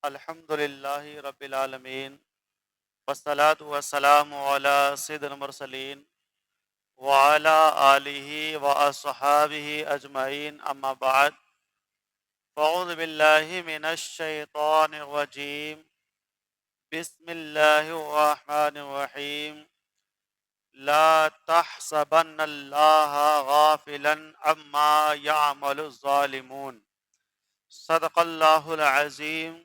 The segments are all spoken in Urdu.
الحمد للہ رب العالمین والصلاة والسلام علی سید المرسلین وعلی آلہ واصحابہ اجمعین اما بعد فاعوذ باللہ من الشیطان الرجیم بسم اللہ الرحمن الرحیم لا تحسبن اللہ غافلا عما يعمل الظالمون صدق اللہ العظیم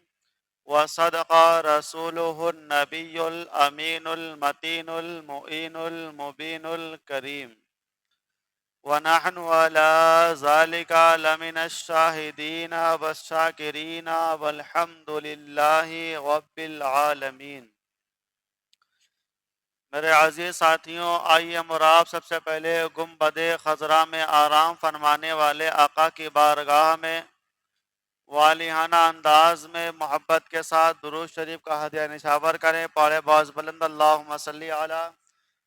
وصدق رسوله النبی الامین المتین المعین المبین الکریم ونحن على ذلك لمن الشاہدین والشاکرین والحمد للہ رب العالمین۔ میرے عزیز ساتھیوں، آئیے ہم اور آپ سب سے پہلے گنبد خضرا میں آرام فرمانے والے آقا کی بارگاہ میں والہانہ انداز میں محبت کے ساتھ درود شریف کا ہدیہ نشاور کریں۔ پڑھے باز بلند اللہم صلی علی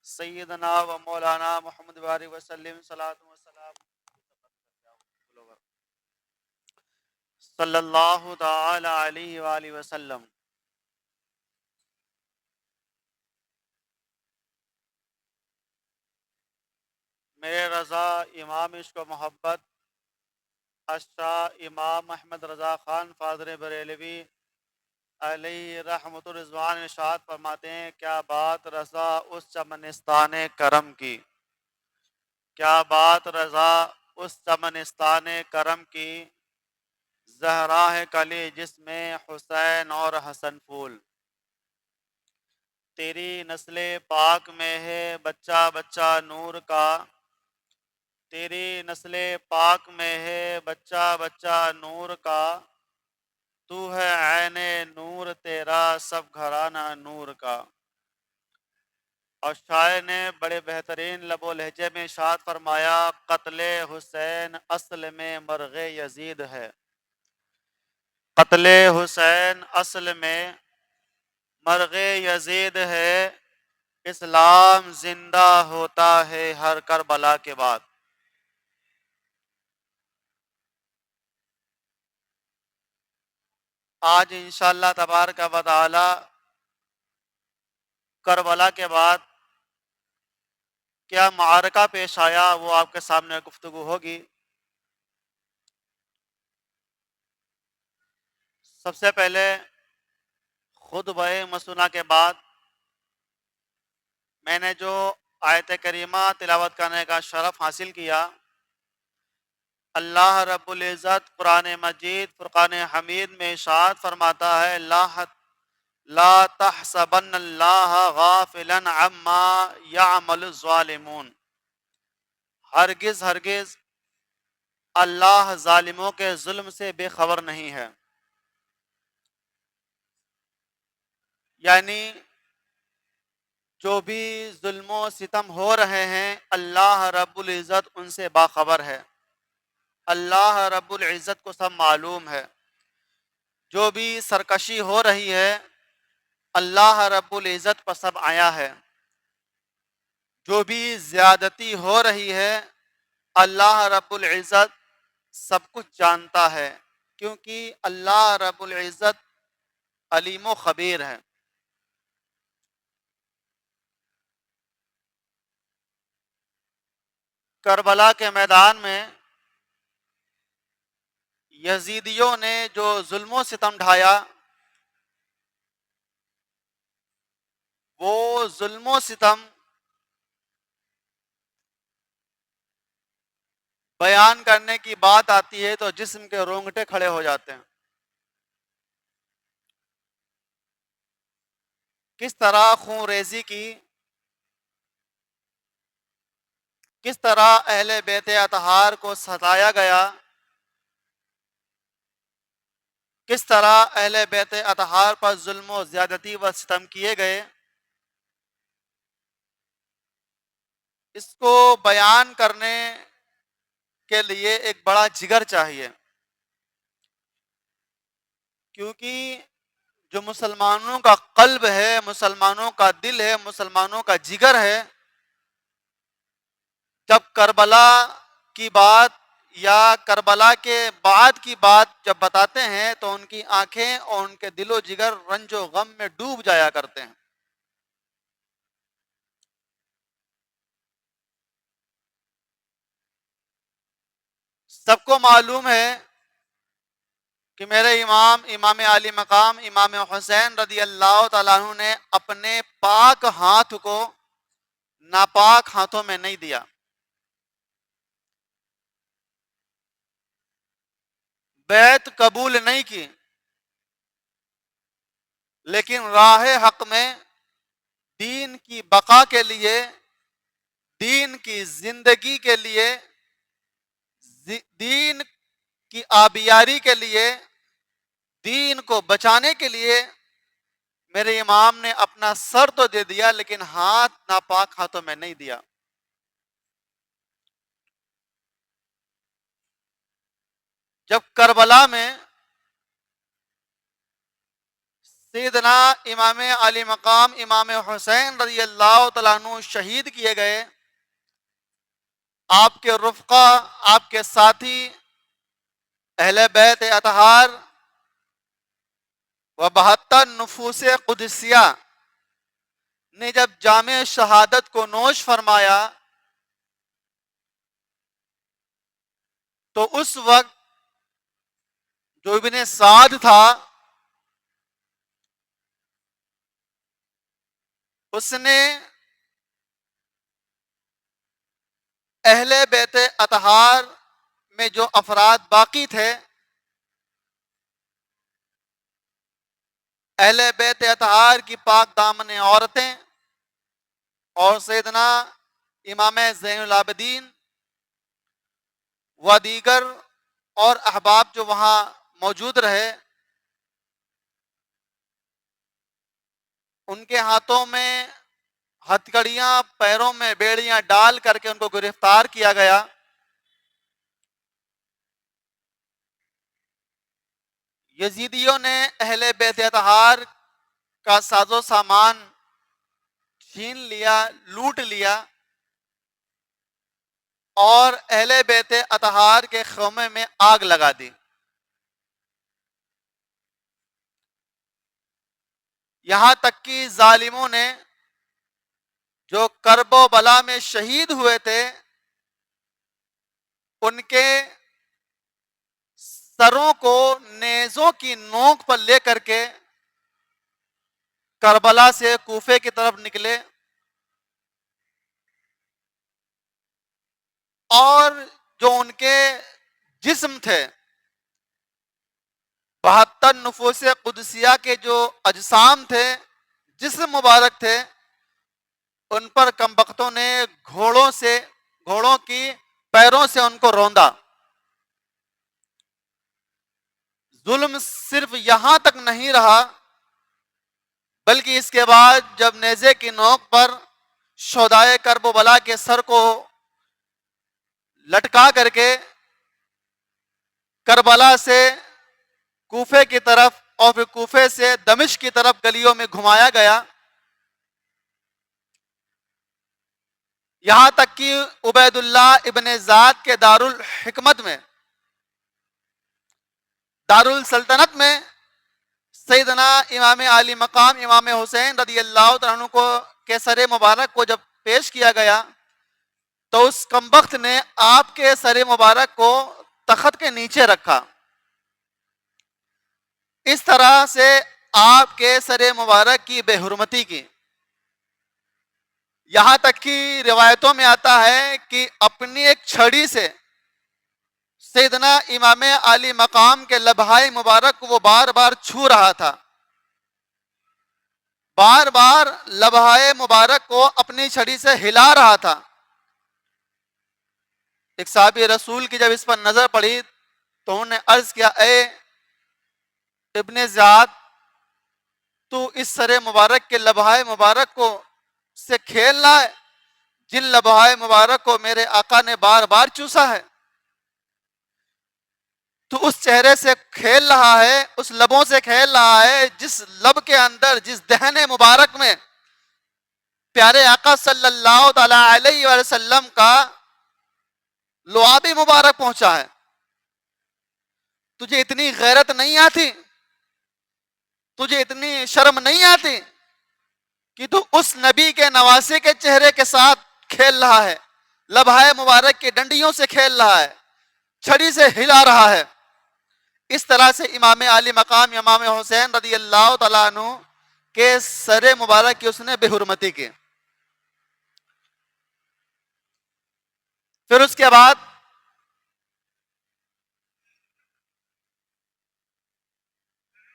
سیدنا و مولانا محمد وآلہ وسلم صلاۃ و سلام صلی اللہ تعالی علیہ وآلہ وسلم۔ میرے رضا امام عشق و محبت الشاہ امام احمد رضا خان فاضل بریلوی علیہ رحمت الرضوان ارشاد فرماتے ہیں، کیا بات رضا اس چمنستان کرم کی، کیا بات رضا اس چمنستان کرم کی، زہرا ہے کلی جس میں حسین اور حسن پھول، تیری نسل پاک میں ہے بچہ بچہ نور کا، تیری نسل پاک میں ہے بچہ بچہ نور کا، تو ہے عین نور تیرا سب گھرانہ نور کا۔ اور شاعر نے بڑے بہترین لب و لہجے میں ارشاد فرمایا، قتل حسین اصل میں مرغ یزید ہے، قتل حسین اصل میں مرغ یزید ہے، اسلام زندہ ہوتا ہے ہر کربلا کے بعد۔ آج انشاءاللہ تبارک و تعالی کربلا کے بعد کیا معرکہ پیش آیا وہ آپ کے سامنے گفتگو ہوگی۔ سب سے پہلے خطبہ مسنہ کے بعد میں نے جو آیت کریمہ تلاوت کرنے کا شرف حاصل کیا، اللہ رب العزت قرآن مجید فرقان حمید میں ارشاد فرماتا ہے، لا تحسبن اللہ غافلا عما يعمل الظالمون، ہرگز ہرگز اللہ ظالموں کے ظلم سے بے خبر نہیں ہے۔ یعنی جو بھی ظلم و ستم ہو رہے ہیں اللہ رب العزت ان سے باخبر ہے، اللہ رب العزت کو سب معلوم ہے۔ جو بھی سرکشی ہو رہی ہے اللہ رب العزت پر سب آیا ہے، جو بھی زیادتی ہو رہی ہے اللہ رب العزت سب کچھ جانتا ہے، کیونکہ اللہ رب العزت علیم و خبیر ہے۔ کربلا کے میدان میں یزیدیوں نے جو ظلم و ستم ڈھایا، وہ ظلم و ستم بیان کرنے کی بات آتی ہے تو جسم کے رونگٹے کھڑے ہو جاتے ہیں۔ کس طرح خون ریزی کی، کس طرح اہل بیت اطہار کو ستایا گیا، کس طرح اہل بیت اطہار پر ظلم و زیادتی و ستم کیے گئے، اس کو بیان کرنے کے لیے ایک بڑا جگر چاہیے، کیونکہ جو مسلمانوں کا قلب ہے، مسلمانوں کا دل ہے، مسلمانوں کا جگر ہے، جب کربلا کی بات یا کربلا کے بعد کی بات جب بتاتے ہیں تو ان کی آنکھیں اور ان کے دل و جگر رنج و غم میں ڈوب جایا کرتے ہیں۔ سب کو معلوم ہے کہ میرے امام علی مقام امام حسین رضی اللہ تعالیٰ عنہ نے اپنے پاک ہاتھ کو ناپاک ہاتھوں میں نہیں دیا۔ بیعت قبول نہیں کی، لیکن راہ حق میں دین کی بقا کے لیے، دین کی زندگی کے لیے، دین کی آبیاری کے لیے، دین کو بچانے کے لیے میرے امام نے اپنا سر تو دے دیا لیکن ہاتھ ناپاک ہاتھوں میں نہیں دیا۔ جب کربلا میں سیدنا امام علی مقام امام حسین رضی اللہ تعالیٰ عنہ شہید کیے گئے، آپ کے رفقا، آپ کے ساتھی، اہل بیت اطہار و 72 نفوس قدسیہ نے جب جام شہادت کو نوش فرمایا تو اس وقت جو ابن سعد تھا اس نے اہل بیت اطہار میں جو افراد باقی تھے، اہل بیت اطہار کی پاک دامن عورتیں اور سیدنا امام زین العابدین و دیگر اور احباب جو وہاں موجود رہے، ان کے ہاتھوں میں ہتھکڑیاں، پیروں میں بیڑیاں ڈال کر کے ان کو گرفتار کیا گیا۔ یزیدیوں نے اہل بیت اطہار کا ساز و سامان چھین لیا، لوٹ لیا اور اہل بیت اطہار کے خیمے میں آگ لگا دی۔ یہاں تک کہ ظالموں نے جو کرب و بلا میں شہید ہوئے تھے ان کے سروں کو نیزوں کی نوک پر لے کر کے کربلا سے کوفے کی طرف نکلے، اور جو ان کے جسم تھے، 72 نفوس قدسیہ کے جو اجسام تھے، جسم مبارک تھے، ان پر کمبختوں نے گھوڑوں کی پیروں سے ان کو روندا۔ ظلم صرف یہاں تک نہیں رہا، بلکہ اس کے بعد جب نیزے کی نوک پر شہدائے کرب و بلا کے سر کو لٹکا کر کے کربلا سے کوفے کی طرف اور پھر کوفے سے دمشق کی طرف گلیوں میں گھمایا گیا، یہاں تک کہ عبید اللہ ابن زیاد کے دارالحکمت میں، دارالسلطنت میں سیدنا امام علی مقام امام حسین رضی اللہ تعالیٰ عنہ کو کے سر مبارک کو جب پیش کیا گیا تو اس کمبخت نے آپ کے سر مبارک کو تخت کے نیچے رکھا۔ اس طرح سے آپ کے سر مبارک کی بے حرمتی کی، یہاں تک کہ روایتوں میں آتا ہے کہ اپنی ایک چھڑی سے سیدنا امام علی مقام کے لبہائے مبارک کو وہ بار بار چھو رہا تھا، بار بار لبہائے مبارک کو اپنی چھڑی سے ہلا رہا تھا۔ ایک صحابی رسول کی جب اس پر نظر پڑی تو انہوں نے عرض کیا، اے ابن زیاد، تو اس سر مبارک کے لبہائے مبارک کو سے کھیل رہا ہے جن لبہائے مبارک کو میرے آقا نے بار بار چوسا ہے؟ تو اس چہرے سے کھیل رہا ہے، اس لبوں سے کھیل رہا ہے جس لب کے اندر، جس دہن مبارک میں پیارے آقا صلی اللہ تعالی علیہ وسلم کا لعابی مبارک پہنچا ہے، تجھے اتنی غیرت نہیں آتی، تجھے اتنی شرم نہیں آتی کہ تو اس نبی کے نواسے کے چہرے کے ساتھ کھیل رہا ہے، لبہائے مبارک کی ڈنڈیوں سے کھیل رہا ہے، چھڑی سے ہلا رہا ہے۔ اس طرح سے امام علی مقام امام حسین رضی اللہ تعالیٰ عنہ کے سر مبارک کی اس نے بے حرمتی کی۔ پھر اس کے بعد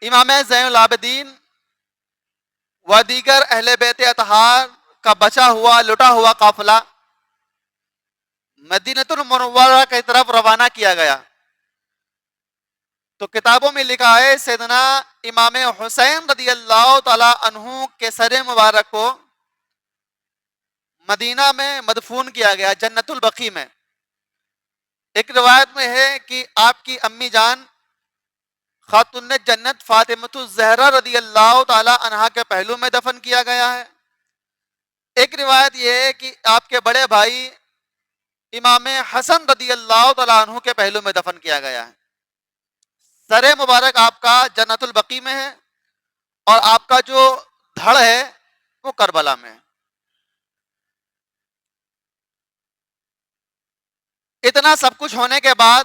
امام زین العابدین و دیگر اہل بیت اطہار کا بچا ہوا لٹا ہوا قافلہ مدینۃ المنورہ کی طرف روانہ کیا گیا۔ تو کتابوں میں لکھا ہے سیدنا امام حسین رضی اللہ تعالی عنہ کے سر مبارک کو مدینہ میں مدفون کیا گیا، جنت البقیع میں۔ ایک روایت میں ہے کہ آپ کی امی جان خاتون جنت فاطمۃ الزہرا رضی اللہ تعالی عنہا کے پہلو میں دفن کیا گیا ہے۔ ایک روایت یہ ہے کہ آپ کے بڑے بھائی امام حسن رضی اللہ تعالیٰ عنہ کے پہلو میں دفن کیا گیا ہے۔ سر مبارک آپ کا جنت البقیع میں ہے اور آپ کا جو دھڑ ہے وہ کربلا میں ہے۔ اتنا سب کچھ ہونے کے بعد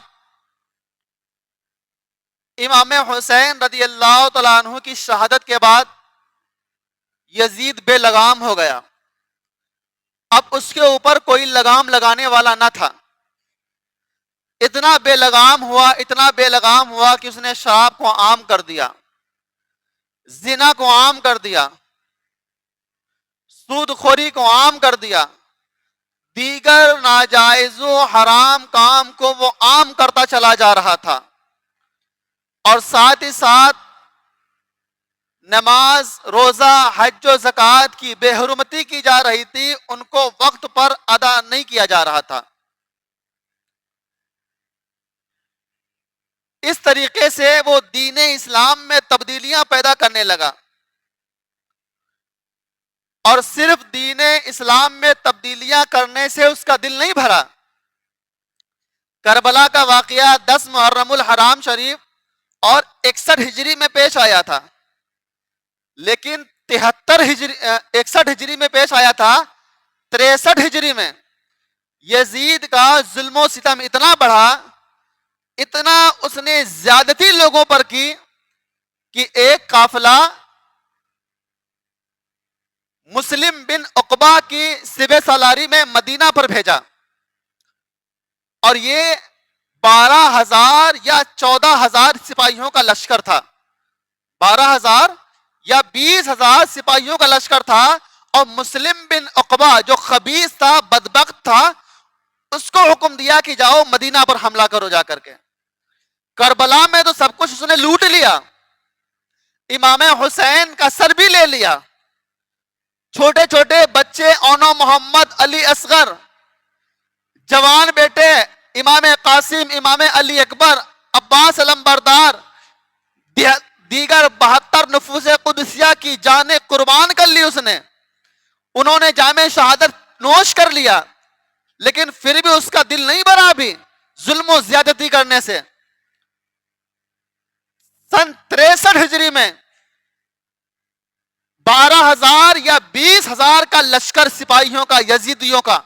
امام حسین رضی اللہ تعالیٰ عنہ کی شہادت کے بعد یزید بے لگام ہو گیا۔ اب اس کے اوپر کوئی لگام لگانے والا نہ تھا۔ اتنا بے لگام ہوا، اتنا بے لگام ہوا کہ اس نے شراب کو عام کر دیا، زنا کو عام کر دیا، سود خوری کو عام کر دیا، دیگر ناجائز و حرام کام کو وہ عام کرتا چلا جا رہا تھا، اور ساتھ ہی ساتھ نماز روزہ حج و زکوٰۃ کی بے حرمتی کی جا رہی تھی، ان کو وقت پر ادا نہیں کیا جا رہا تھا۔ اس طریقے سے وہ دین اسلام میں تبدیلیاں پیدا کرنے لگا، اور صرف دین اسلام میں تبدیلیاں کرنے سے اس کا دل نہیں بھرا۔ کربلا کا واقعہ 10 محرم الحرام شریف اور 61 ہجری میں پیش آیا تھا، لیکن 61 ہجری میں پیش آیا تھا، 63 ہجری میں یزید کا ظلم و ستم اتنا بڑھا، اتنا اس نے زیادتی لوگوں پر کی کہ ایک قافلہ مسلم بن عقبہ کی سبع سالاری میں مدینہ پر بھیجا، اور یہ 12,000 یا 14,000 سپاہیوں کا لشکر تھا۔ 12,000 یا 20,000 سپاہیوں کا لشکر تھا، اور مسلم بن عقبہ جو خبیث تھا، بدبخت تھا، اس کو حکم دیا کہ جاؤ مدینہ پر حملہ کرو جا کر کے۔ کربلا میں تو سب کچھ اس نے لوٹ لیا، امام حسین کا سر بھی لے لیا، چھوٹے چھوٹے بچے اونو محمد علی اصغر، جوان بیٹے امام قاسم، امام علی اکبر، عباس علم بردار، دیگر 72 نفوس قدسیہ کی جانیں قربان کر لی اس نے۔ انہوں نے جام شہادت نوش کر لیا، لیکن پھر بھی اس کا دل نہیں بھرا بھی ظلم و زیادتی کرنے سے۔ سن 63 ہجری میں 12,000 یا 20,000 کا لشکر سپاہیوں کا، یزیدیوں کا،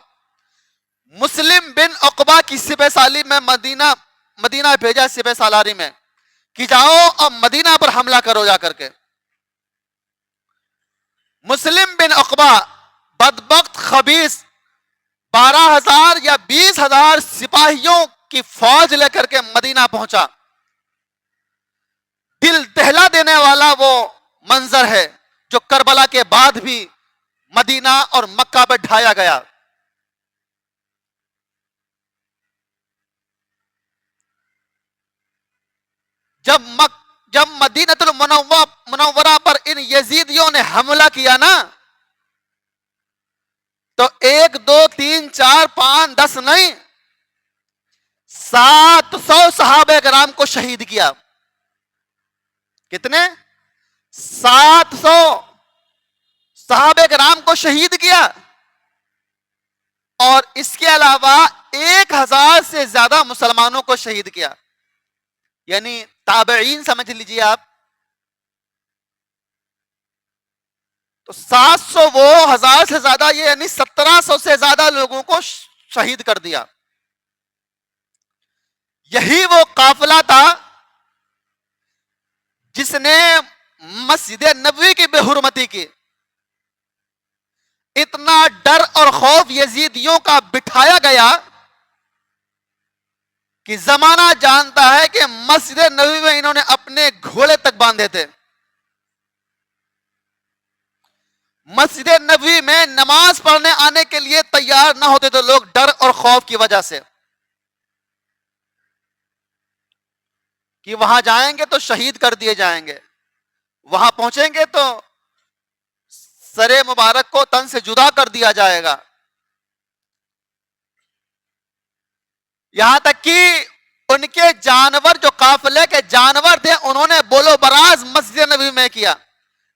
مسلم بن عقبہ کی سپہ سالاری میں مدینہ بھیجا، سپہ سالاری میں کہ جاؤ اور مدینہ پر حملہ کرو جا کر کے۔ مسلم بن عقبہ بدبخت خبیث 12,000 یا 20,000 سپاہیوں کی فوج لے کر کے مدینہ پہنچا۔ دل دہلا دینے والا وہ منظر ہے جو کربلا کے بعد بھی مدینہ اور مکہ پہ ڈھایا گیا۔ جب مدینۃ المنورہ پر ان یزیدیوں نے حملہ کیا نا، تو 1 2 3 4 5 10 نہیں، 700 صحابہ کرام کو شہید کیا۔ کتنے؟ 700 صحابہ کرام کو شہید کیا، اور اس کے علاوہ 1000 سے زیادہ مسلمانوں کو شہید کیا. یعنی تابعین سمجھ لیجیے آپ. تو 700 وہ 1000 سے زیادہ، یہ یعنی 1700 سے زیادہ لوگوں کو شہید کر دیا. یہی وہ قافلہ تھا جس نے مسجد نبوی کی بے حرمتی کی. اتنا ڈر اور خوف یزیدیوں کا بٹھایا گیا کہ زمانہ جانتا ہے کہ مسجد نبوی میں انہوں نے اپنے گھوڑے تک باندھے تھے. مسجد نبوی میں نماز پڑھنے آنے کے لیے تیار نہ ہوتے تھے لوگ، ڈر اور خوف کی وجہ سے کہ وہاں جائیں گے تو شہید کر دیے جائیں گے، وہاں پہنچیں گے تو سر مبارک کو تن سے جدا کر دیا جائے گا. یہاں تک کہ ان کے جانور، جو قافلے کے جانور تھے، انہوں نے بولو براز مسجد نبوی میں کیا.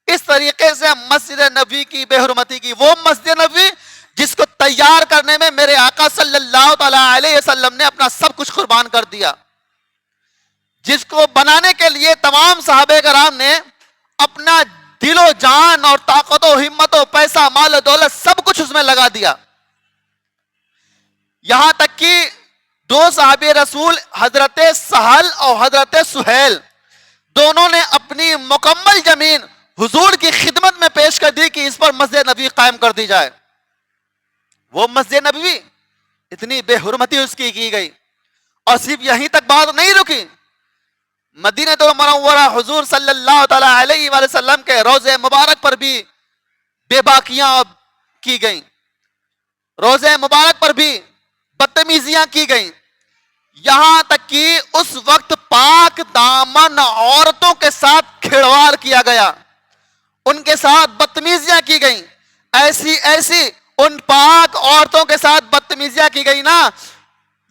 اس طریقے سے مسجد نبوی کی بے حرمتی کی. وہ مسجد نبوی جس کو تیار کرنے میں میرے آقا صلی اللہ تعالی علیہ وسلم نے اپنا سب کچھ قربان کر دیا، جس کو بنانے کے لیے تمام صحابہ کرام نے اپنا دل و جان اور طاقت و ہمت و پیسہ مال و دولت سب کچھ اس میں لگا دیا. یہاں تک کہ 2 صحابی رسول حضرت سہل اور حضرت سہیل دونوں نے اپنی مکمل زمین حضور کی خدمت میں پیش کر دی کہ اس پر مسجد نبوی قائم کر دی جائے. وہ مسجد نبوی اتنی بے حرمتی اس کی گئی. اور صرف یہیں تک بات نہیں رکی، مدینہ المنورہ حضور صلی اللہ تعالی علیہ وآلہ وسلم کے روضہ مبارک پر بھی بے باکیاں کی گئیں، روضہ مبارک پر بھی بدتمیزیاں کی گئیں. یہاں تک کہ اس وقت پاک دامن عورتوں کے ساتھ کھیڑواڑ کیا گیا، ان کے ساتھ بدتمیزیاں کی گئیں. ایسی ان پاک عورتوں کے ساتھ بدتمیزیاں کی گئی نا،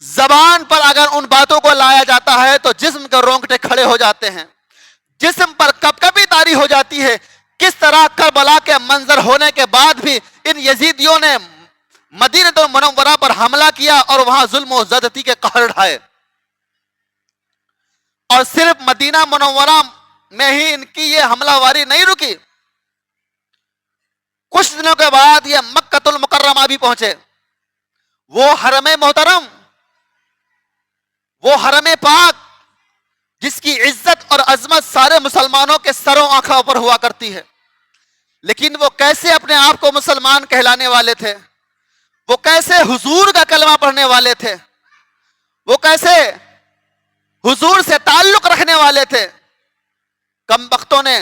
زبان پر اگر ان باتوں کو لایا جاتا ہے تو جسم کے رونگٹے کھڑے ہو جاتے ہیں، جسم پر کپکپی طاری ہو جاتی ہے. کس طرح کربلا کے منظر ہونے کے بعد بھی ان یزیدیوں نے مدینہ المنورہ پر حملہ کیا اور وہاں ظلم و زیادتی کے قہر ڈھائے. اور صرف مدینہ منورہ میں ہی ان کی یہ حملہ واری نہیں رکی، کچھ دنوں کے بعد یہ مکہ المکرمہ بھی پہنچے. وہ حرم محترم، وہ حرم پاک جس کی عزت اور عظمت سارے مسلمانوں کے سروں آنکھوں پر ہوا کرتی ہے. لیکن وہ کیسے اپنے آپ کو مسلمان کہلانے والے تھے، وہ کیسے حضور کا کلمہ پڑھنے والے تھے، وہ کیسے حضور سے تعلق رکھنے والے تھے. کم بختوں نے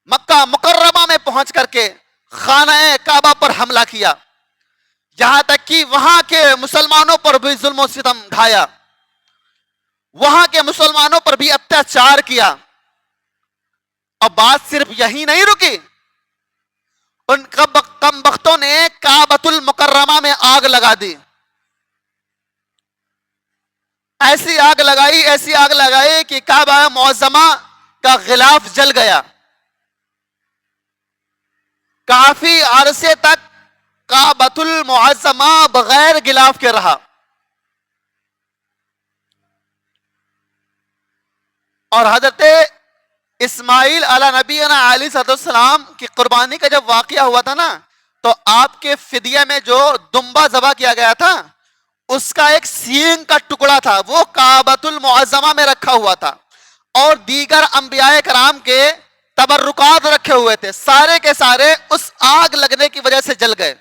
مکہ مکرمہ میں پہنچ کر کے خانہ کعبہ پر حملہ کیا، یہاں تک کہ وہاں کے مسلمانوں پر بھی ظلم و ستم ڈھایا، وہاں کے مسلمانوں پر بھی اتیاچار کیا. اور بات صرف یہی نہیں رکی، ان کم بختوں نے کعبۃ المکرمہ میں آگ لگا دی. ایسی آگ لگائی کہ کعبہ معظمہ کا غلاف جل گیا. کافی عرصے تک کعبۃ المعظمہ بغیر غلاف کے رہا. اور حضرت اسماعیل علی نبینا علیہ السلام کی قربانی کا جب واقعہ ہوا تھا نا، تو آپ کے فدیہ میں جو دمبا ذبح کیا گیا تھا اس کا ایک سینگ کا ٹکڑا تھا، وہ کعبۃ المعظمہ میں رکھا ہوا تھا. اور دیگر انبیاء کرام کے تبرکات رکھے ہوئے تھے، سارے کے سارے اس آگ لگنے کی وجہ سے جل گئے.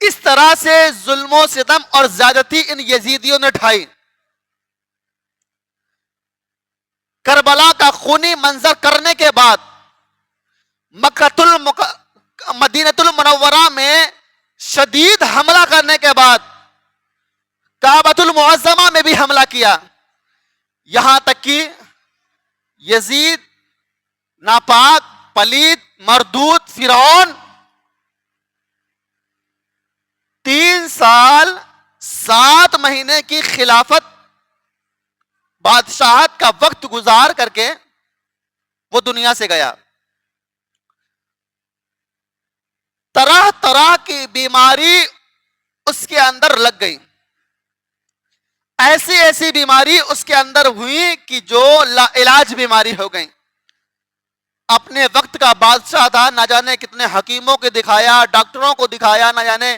اس طرح سے ظلم و ستم اور زیادتی ان یزیدیوں نے ڈھائی. کربلا کا خونی منظر کرنے کے بعد مدینہ المنورہ میں شدید حملہ کرنے کے بعد کعبۃ المعظمہ میں بھی حملہ کیا. یہاں تک کہ یزید ناپاک پلید مردود فرعون 3 سال 7 مہینے کی خلافت بادشاہت کا وقت گزار کر کے وہ دنیا سے گیا. طرح طرح کی بیماری اس کے اندر لگ گئی، ایسی ایسی بیماری اس کے اندر ہوئی کہ جو لا علاج بیماری ہو گئی۔ اپنے وقت کا بادشاہ تھا، نہ جانے کتنے حکیموں کو دکھایا، ڈاکٹروں کو دکھایا، نہ جانے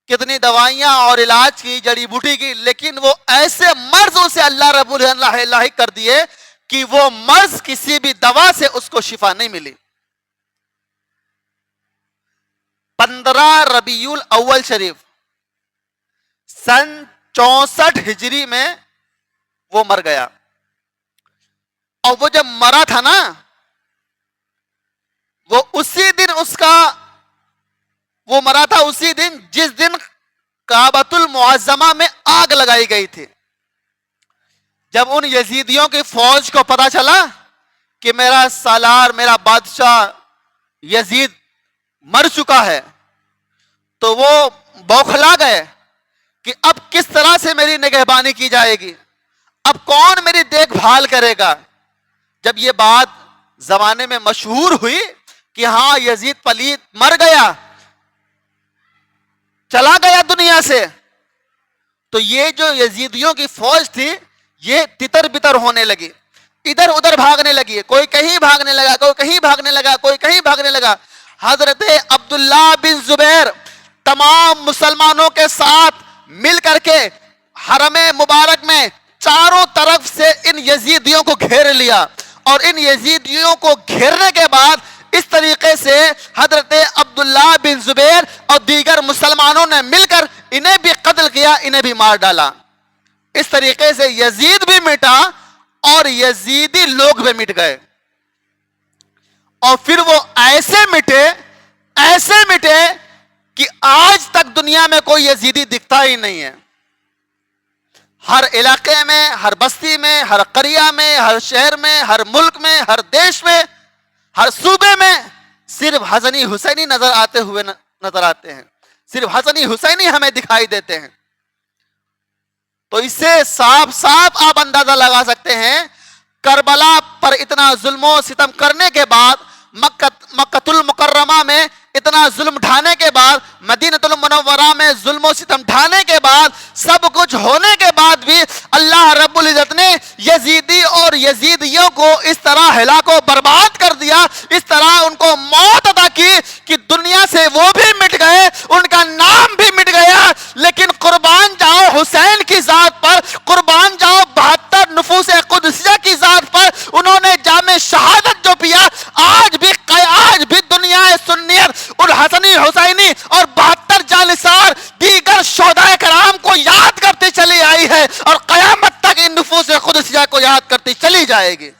کتنی دوائیاں اور علاج کی، جڑی بوٹی کی، لیکن وہ ایسے مرض اسے اللہ رب العزت لاحق کر دیے کہ وہ مرض کسی بھی دوا سے اس کو شفا نہیں ملی۔ 15 ربیع الاول شریف سن 64 ہجری میں وہ مر گیا، اور وہ جب مرا تھا نا، وہ اسی دن وہ مرا تھا اسی دن جس دن کعبۃ المعظمہ میں آگ لگائی گئی تھی۔ جب ان یزیدیوں کی فوج کو پتا چلا کہ میرا سالار، میرا بادشاہ یزید مر چکا ہے، تو وہ بوکھلا گئے کہ اب کس طرح سے میری نگہبانی کی جائے گی، اب کون میری دیکھ بھال کرے گا۔ جب یہ بات زمانے میں مشہور ہوئی کہ ہاں یزید پلید مر گیا، چلا گیا دنیا سے، تو یہ جو یزیدیوں کی فوج تھی یہ تتر بتر ہونے لگی، ادھر ادھر بھاگنے لگی، کوئی کہیں بھاگنے لگا، کوئی کہیں بھاگنے لگا، کوئی کہیں بھاگنے لگا۔ حضرت عبداللہ بن زبیر تمام مسلمانوں کے ساتھ مل کر کے حرم مبارک میں چاروں طرف سے ان یزیدیوں کو گھیر لیا، اور ان یزیدیوں کو گھیرنے کے بعد اس طریقے سے حضرت عبداللہ بن زبیر اور دیگر مسلمانوں نے مل کر انہیں بھی قتل کیا، انہیں بھی مار ڈالا۔ اس طریقے سے یزید بھی مٹا اور یزیدی لوگ بھی مٹ گئے، اور پھر وہ ایسے مٹے کہ آج تک دنیا میں کوئی یزیدی دکھتا ہی نہیں ہے۔ ہر علاقے میں، ہر بستی میں، ہر قریہ میں، ہر شہر میں، ہر ملک میں، ہر دیش میں، ہر صوبے میں صرف حسنی حسینی نظر آتے ہیں، صرف حسنی حسینی ہمیں دکھائی دیتے ہیں۔ تو اس سے صاف آپ اندازہ لگا سکتے ہیں، کربلا پر اتنا ظلم و ستم کرنے کے بعد، مکہ المکرمہ میں اتنا ظلم ڈھانے کے بعد، مدینہ المنورہ میں ظلم و ستم ڈھانے کے بعد، سب کچھ ہونے کے بعد بھی اللہ رب العزت نے یزیدی اور یزیدیوں کو اس طرح ہلاک و برباد کر دیا، اس طرح ان کو موت عطا کی کہ دنیا سے وہ بھی مٹ گئے، ان کا نام بھی مٹ گیا۔ لیکن قربان جاؤ حسین کی ذات پر، قربان جاؤ 72 نفوس قدسیہ کی ذات پر، انہوں نے جام شہادت جو پیا، آج بھی دنیا سنیت اور حسنی حسینی اور 72 جانثار دیگر شہدائے کرام کو یاد کرتی چلی آئی ہے، اور قیامت تک ان نفوس قدسیہ کو یاد کرتی چلی جائے گی۔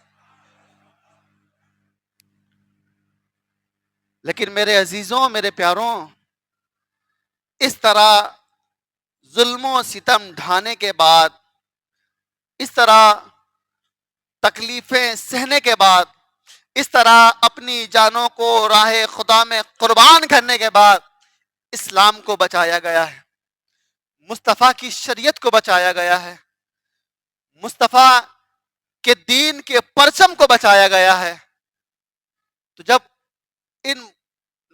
لیکن میرے عزیزوں، میرے پیاروں، اس طرح ظلم و ستم ڈھانے کے بعد، اس طرح تکلیفیں سہنے کے بعد، اس طرح اپنی جانوں کو راہ خدا میں قربان کرنے کے بعد اسلام کو بچایا گیا ہے، مصطفیٰ کی شریعت کو بچایا گیا ہے، مصطفیٰ کے دین کے پرچم کو بچایا گیا ہے۔ تو جب ان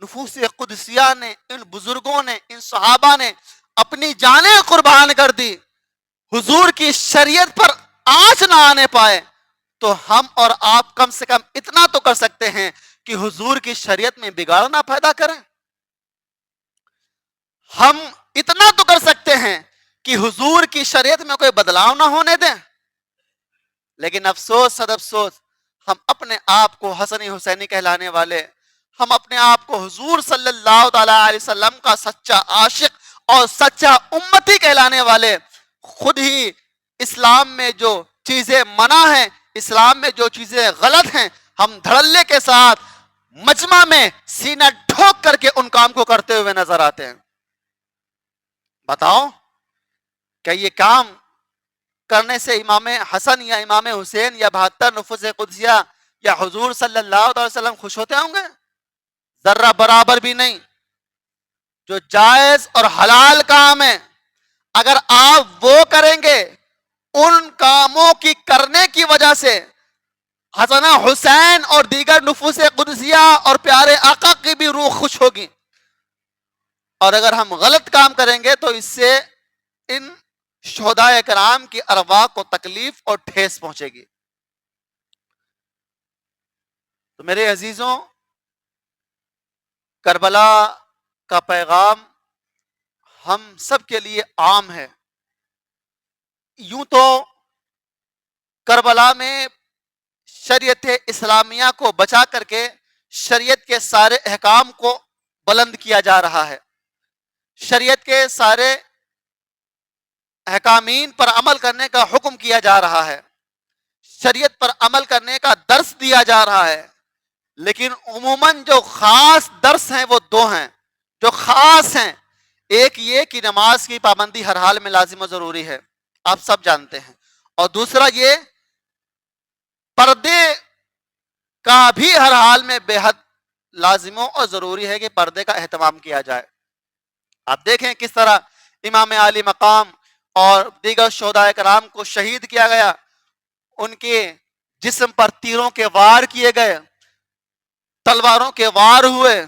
نفوس قدسیہ نے، ان بزرگوں نے، ان صحابہ نے اپنی جانیں قربان کر دی، حضور کی شریعت پر آنچ نہ آنے پائے، تو ہم اور آپ کم سے کم اتنا تو کر سکتے ہیں کہ حضور کی شریعت میں بگاڑ نہ پیدا کریں۔ ہم اتنا تو کر سکتے ہیں کہ حضور کی شریعت میں کوئی بدلاؤ نہ ہونے دیں۔ لیکن افسوس صد افسوس، ہم اپنے آپ کو حسنی حسینی کہلانے والے، ہم اپنے آپ کو حضور صلی اللہ تعالی علیہ وسلم کا سچا عاشق اور سچا امتی کہلانے والے، خود ہی اسلام میں جو چیزیں منع ہیں، اسلام میں جو چیزیں غلط ہیں، ہم دھڑلے کے ساتھ مجمع میں سینہ ٹھوک کر کے ان کام کو کرتے ہوئے نظر آتے ہیں۔ بتاؤ کہ یہ کام کرنے سے امام حسن یا امام حسین یا 72 نفوس قدسیہ یا حضور صلی اللہ علیہ وسلم خوش ہوتے ہوں گے؟ ذرہ برابر بھی نہیں۔ جو جائز اور حلال کام ہے، اگر آپ وہ کریں گے، ان کاموں کی کرنے کی وجہ سے حسن حسین اور دیگر نفوس قدسیہ اور پیارے آقا کی بھی روح خوش ہوگی، اور اگر ہم غلط کام کریں گے تو اس سے ان شہداء کرام کی ارواح کو تکلیف اور ٹھیس پہنچے گی. تو میرے عزیزوں، کربلا کا پیغام ہم سب کے لیے عام ہے. یوں تو کربلا میں شریعت اسلامیہ کو بچا کر کے شریعت کے سارے احکام کو بلند کیا جا رہا ہے، شریعت کے سارے احکامین پر عمل کرنے کا حکم کیا جا رہا ہے، شریعت پر عمل کرنے کا درس دیا جا رہا ہے. لیکن عموماً جو خاص درس ہیں وہ دو ہیں جو خاص ہیں. ایک یہ کہ نماز کی پابندی ہر حال میں لازم و ضروری ہے، آپ سب جانتے ہیں. اور دوسرا یہ پردے کا بھی ہر حال میں بے حد لازم اور ضروری ہے کہ پردے کا اہتمام کیا جائے. آپ دیکھیں کس طرح امام عالی مقام اور دیگر شہداء کرام کو شہید کیا گیا، ان کے جسم پر تیروں کے وار کیے گئے، تلواروں کے وار ہوئے،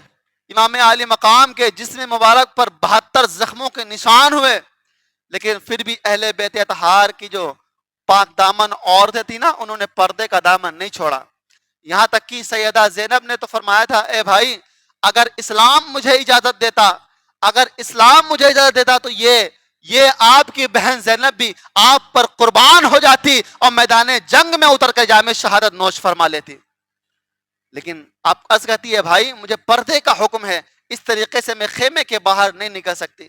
امام عالی مقام کے جسم مبارک پر 72 زخموں کے نشان ہوئے. لیکن پھر بھی اہل بیت اطہار کی جو پاک دامن عورتیں تھیں نا، انہوں نے پردے کا دامن نہیں چھوڑا. یہاں تک کہ سیدہ زینب نے تو فرمایا تھا، اے بھائی اگر اسلام مجھے اجازت دیتا تو یہ آپ کی بہن زینب بھی آپ پر قربان ہو جاتی اور میدان جنگ میں اتر کر جام شہادت نوش فرما لیتی. لیکن آپ عرض کہتی ہے بھائی مجھے پردے کا حکم ہے، اس طریقے سے میں خیمے کے باہر نہیں نکل سکتی.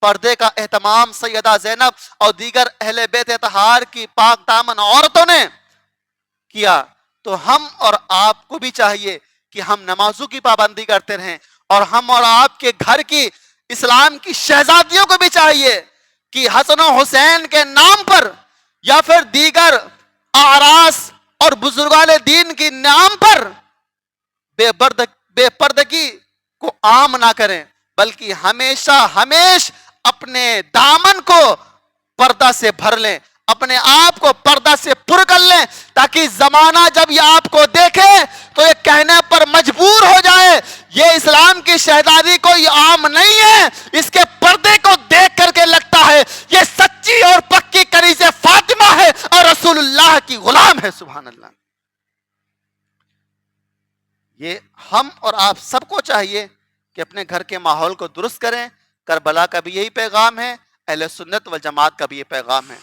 پردے کا اہتمام سیدہ زینب اور دیگر اہل بیت اطہار کی پاک دامن عورتوں نے کیا. تو ہم اور آپ کو بھی چاہیے کہ ہم نمازوں کی پابندی کرتے رہیں، اور ہم اور آپ کے گھر کی اسلام کی شہزادیوں کو بھی چاہیے کہ حسن و حسین کے نام پر یا پھر دیگر اعراس اور بزرگان دین کے نام پر بے پردگی کو عام نہ کریں، بلکہ ہمیشہ اپنے دامن کو پردہ سے بھر لیں، اپنے آپ کو پردہ سے پر کر لیں، تاکہ زمانہ جب یہ آپ کو دیکھے تو یہ کہنے پر مجبور ہو جائے یہ اسلام کی شہزادی کوئی عام نہیں ہے، اس کے پردے کو دیکھ کر کے لگتا ہے یہ سچی اور پکی کنیز فاطمہ ہے اور رسول اللہ کی غلام ہے. سبحان اللہ. یہ ہم اور آپ سب کو چاہیے کہ اپنے گھر کے ماحول کو درست کریں. کربلا کا بھی یہی پیغام ہے، اہل سنت والجماعت کا بھی یہ پیغام ہے.